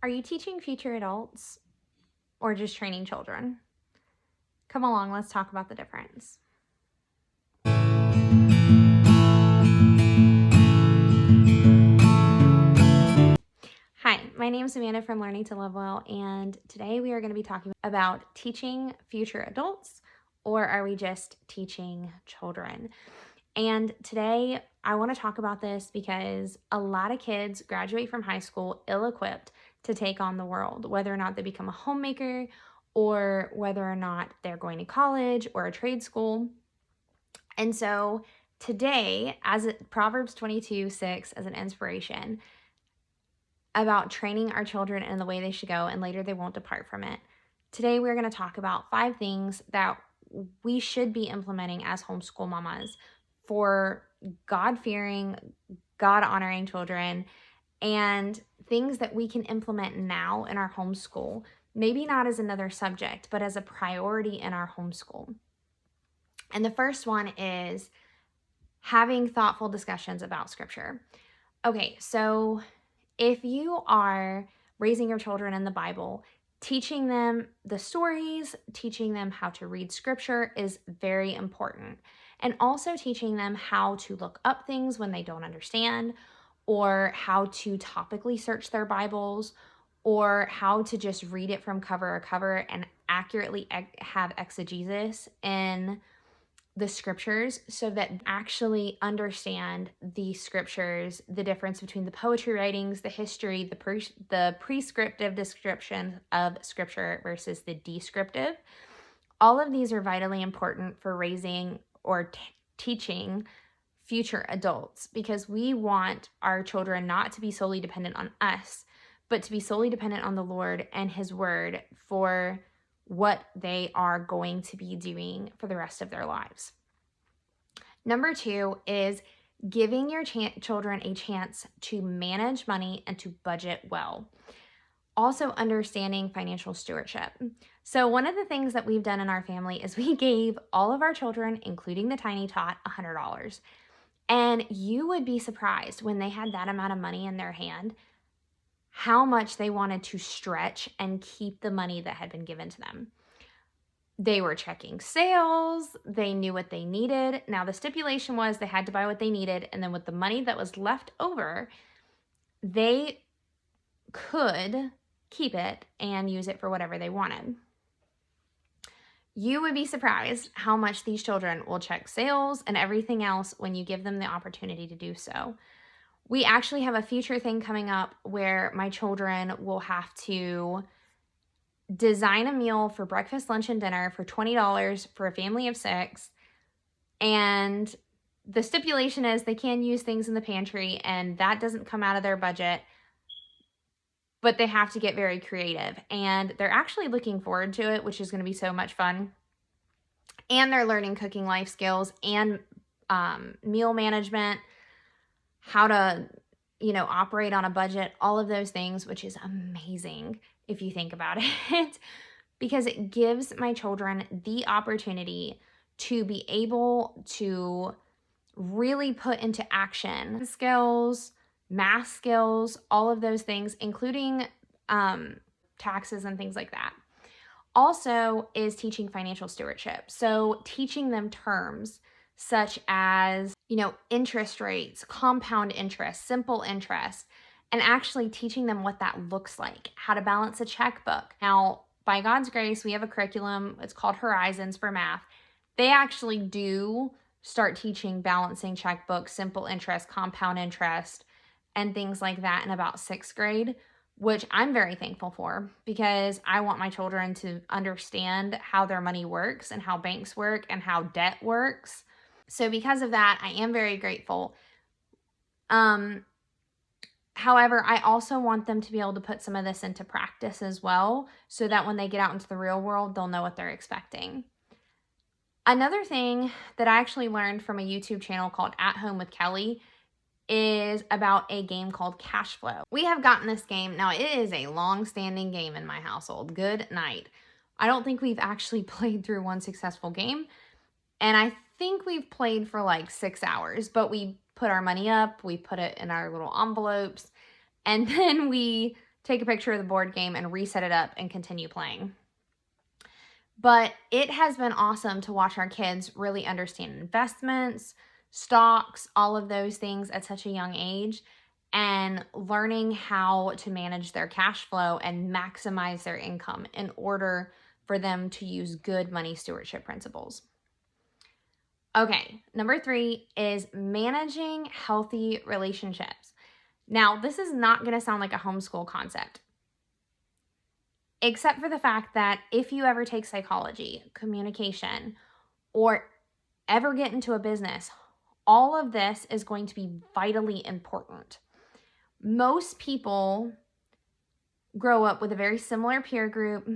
Are you teaching future adults or just training children? Come along, let's talk about the difference. Hi, my name is Amanda from Learning to Love Well, and today we are going to be talking about teaching future adults, or are we just teaching children? And today I want to talk about this because a lot of kids graduate from high school ill-equipped to take on the world, whether or not they become a homemaker or whether or not they're going to college or a trade school. And so today, Proverbs 22:6 as an inspiration about training our children in the way they should go, and later they won't depart from it. Today, we're going to talk about 5 things that we should be implementing as homeschool mamas for God-fearing, God-honoring children, and things that we can implement now in our homeschool. Maybe not as another subject, but as a priority in our homeschool. And the first one is having thoughtful discussions about scripture. Okay, so if you are raising your children in the Bible, teaching them the stories, teaching them how to read scripture is very important. And also teaching them how to look up things when they don't understand, or how to topically search their Bibles, or how to just read it from cover to cover and accurately have exegesis in the scriptures so that actually understand the scriptures, the difference between the poetry writings, the history, the prescriptive description of scripture versus the descriptive. All of these are vitally important for raising or teaching future adults, because we want our children not to be solely dependent on us, but to be solely dependent on the Lord and His Word for what they are going to be doing for the rest of their lives. Number 2 is giving your children a chance to manage money and to budget well. Also, understanding financial stewardship. So one of the things that we've done in our family is we gave all of our children, including the tiny tot, $100. And you would be surprised when they had that amount of money in their hand, how much they wanted to stretch and keep the money that had been given to them. They were checking sales. They knew what they needed. Now, the stipulation was they had to buy what they needed, and then with the money that was left over, they could keep it and use it for whatever they wanted. You would be surprised how much these children will check sales and everything else when you give them the opportunity to do so. We actually have a future thing coming up where my children will have to design a meal for breakfast, lunch, and dinner for $20 for a family of 6. And the stipulation is they can use things in the pantry, and that doesn't come out of their budget, but they have to get very creative. And they're actually looking forward to it, which is going to be so much fun. And they're learning cooking life skills and meal management, how to, operate on a budget, all of those things, which is amazing if you think about it, because it gives my children the opportunity to be able to really put into action skills, math skills, all of those things, including taxes and things like that. Also is teaching financial stewardship. So teaching them terms such as, interest rates, compound interest, simple interest, and actually teaching them what that looks like, how to balance a checkbook. Now, by God's grace, we have a curriculum. It's called Horizons for math. They actually do start teaching balancing checkbooks, simple interest, compound interest, and things like that in about 6th grade, which I'm very thankful for, because I want my children to understand how their money works and how banks work and how debt works. So because of that, I am very grateful. However, I also want them to be able to put some of this into practice as well, so that when they get out into the real world, they'll know what they're expecting. Another thing that I actually learned from a YouTube channel called At Home with Kelly is about a game called Cash Flow. We have gotten this game. Now, it is a long-standing game in my household. Good night. I don't think we've actually played through one successful game, and I think we've played for like 6 hours, but we put our money up, we put it in our little envelopes, and then we take a picture of the board game and reset it up and continue playing. But it has been awesome to watch our kids really understand investments, stocks, all of those things at such a young age, and learning how to manage their cash flow and maximize their income in order for them to use good money stewardship principles. Okay, number 3 is managing healthy relationships. Now, this is not going to sound like a homeschool concept, except for the fact that if you ever take psychology, communication, or ever get into a business, all of this is going to be vitally important. Most people grow up with a very similar peer group.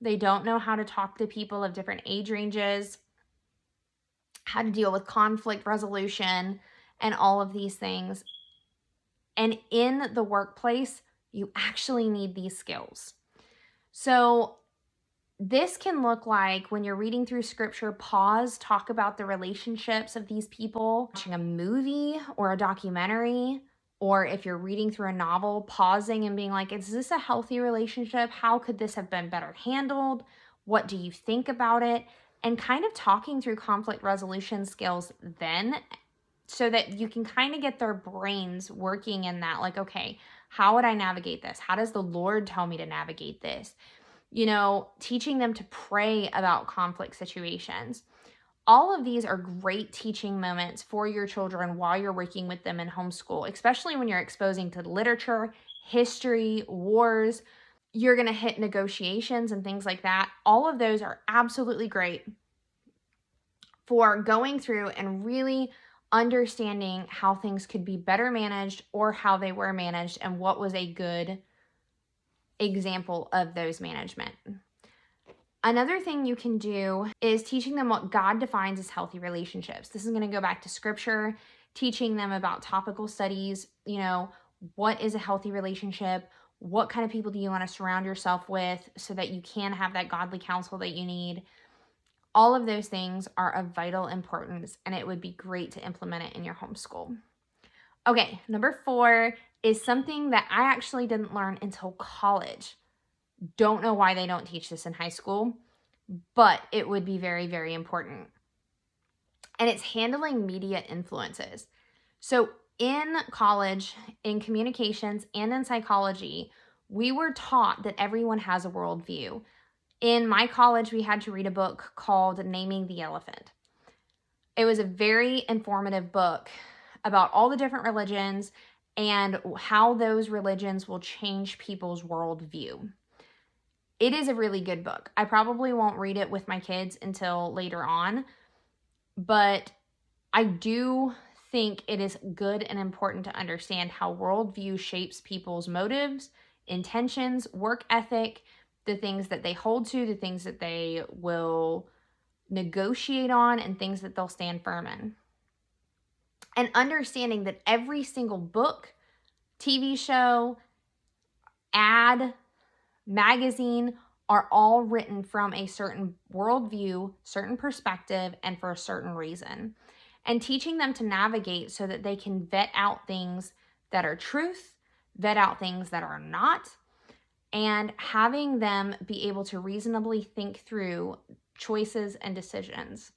They don't know how to talk to people of different age ranges, how to deal with conflict resolution, and all of these things. And in the workplace, you actually need these skills. So this can look like when you're reading through scripture, pause, talk about the relationships of these people, watching a movie or a documentary, or if you're reading through a novel, pausing and being like, is this a healthy relationship? How could this have been better handled? What do you think about it? And kind of talking through conflict resolution skills then, so that you can kind of get their brains working in that, like, okay, how would I navigate this? How does the Lord tell me to navigate this? You know, teaching them to pray about conflict situations. All of these are great teaching moments for your children while you're working with them in homeschool, especially when you're exposing to literature, history, wars. You're going to hit negotiations and things like that. All of those are absolutely great for going through and really understanding how things could be better managed or how they were managed and what was a good example of those management. Another thing you can do is teaching them what God defines as healthy relationships. This is going to go back to scripture, teaching them about topical studies, what is a healthy relationship? What kind of people do you want to surround yourself with so that you can have that godly counsel that you need? All of those things are of vital importance, and it would be great to implement it in your homeschool. Okay, number 4 is something that I actually didn't learn until college. Don't know why they don't teach this in high school, but it would be very, very important. And it's handling media influences. So in college, in communications, and in psychology, we were taught that everyone has a worldview. In my college, we had to read a book called Naming the Elephant. It was a very informative book about all the different religions and how those religions will change people's worldview. It is a really good book. I probably won't read it with my kids until later on, but I do think it is good and important to understand how worldview shapes people's motives, intentions, work ethic, the things that they hold to, the things that they will negotiate on, and things that they'll stand firm in. And understanding that every single book, TV show, ad, magazine are all written from a certain worldview, certain perspective, and for a certain reason. And teaching them to navigate so that they can vet out things that are truth, vet out things that are not, and having them be able to reasonably think through choices and decisions.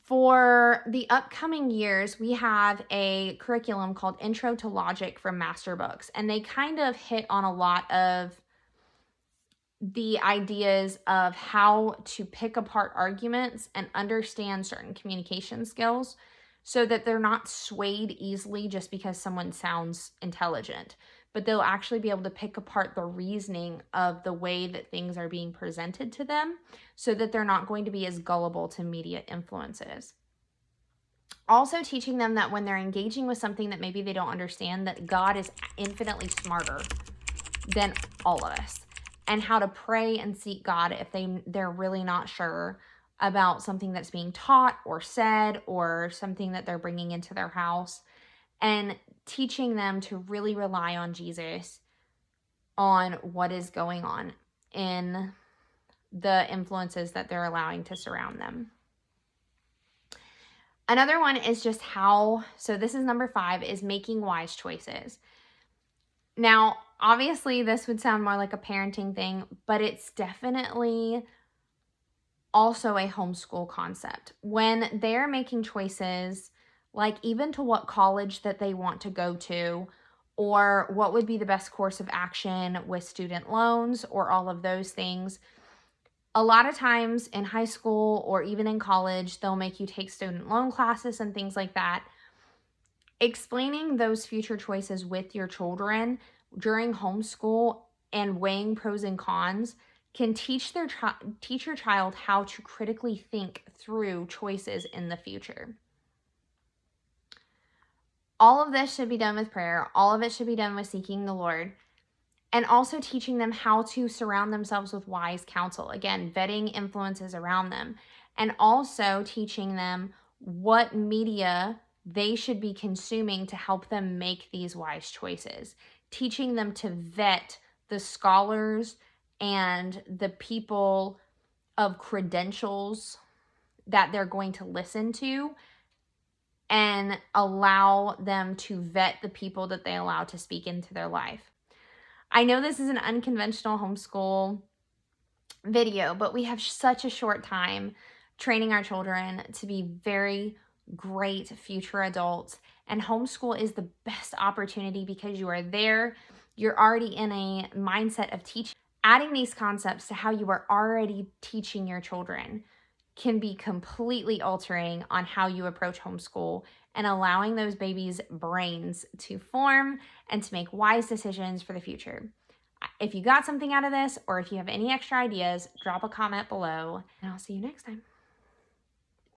For the upcoming years, we have a curriculum called Intro to Logic from Master Books, and they kind of hit on a lot of the ideas of how to pick apart arguments and understand certain communication skills so that they're not swayed easily just because someone sounds intelligent, but they'll actually be able to pick apart the reasoning of the way that things are being presented to them so that they're not going to be as gullible to media influences. Also teaching them that when they're engaging with something that maybe they don't understand, that God is infinitely smarter than all of us, and how to pray and seek God if they're really not sure about something that's being taught or said or something that they're bringing into their house, and teaching them to really rely on Jesus on what is going on in the influences that they're allowing to surround them. Another one is just so this is number 5, is making wise choices. Now, obviously, this would sound more like a parenting thing, but it's definitely also a homeschool concept. When they're making choices, like even to what college that they want to go to, or what would be the best course of action with student loans, or all of those things, a lot of times in high school or even in college, they'll make you take student loan classes and things like that. Explaining those future choices with your children during homeschool and weighing pros and cons can teach your child how to critically think through choices in the future. All of this should be done with prayer. All of it should be done with seeking the Lord, and also teaching them how to surround themselves with wise counsel. Again, vetting influences around them, and also teaching them what media they should be consuming to help them make these wise choices. Teaching them to vet the scholars and the people of credentials that they're going to listen to, and allow them to vet the people that they allow to speak into their life. I know this is an unconventional homeschool video, but we have such a short time training our children to be very great future adults. And homeschool is the best opportunity because you are there, you're already in a mindset of teaching. Adding these concepts to how you are already teaching your children can be completely altering on how you approach homeschool and allowing those babies' brains to form and to make wise decisions for the future. If you got something out of this, or if you have any extra ideas, drop a comment below, and I'll see you next time.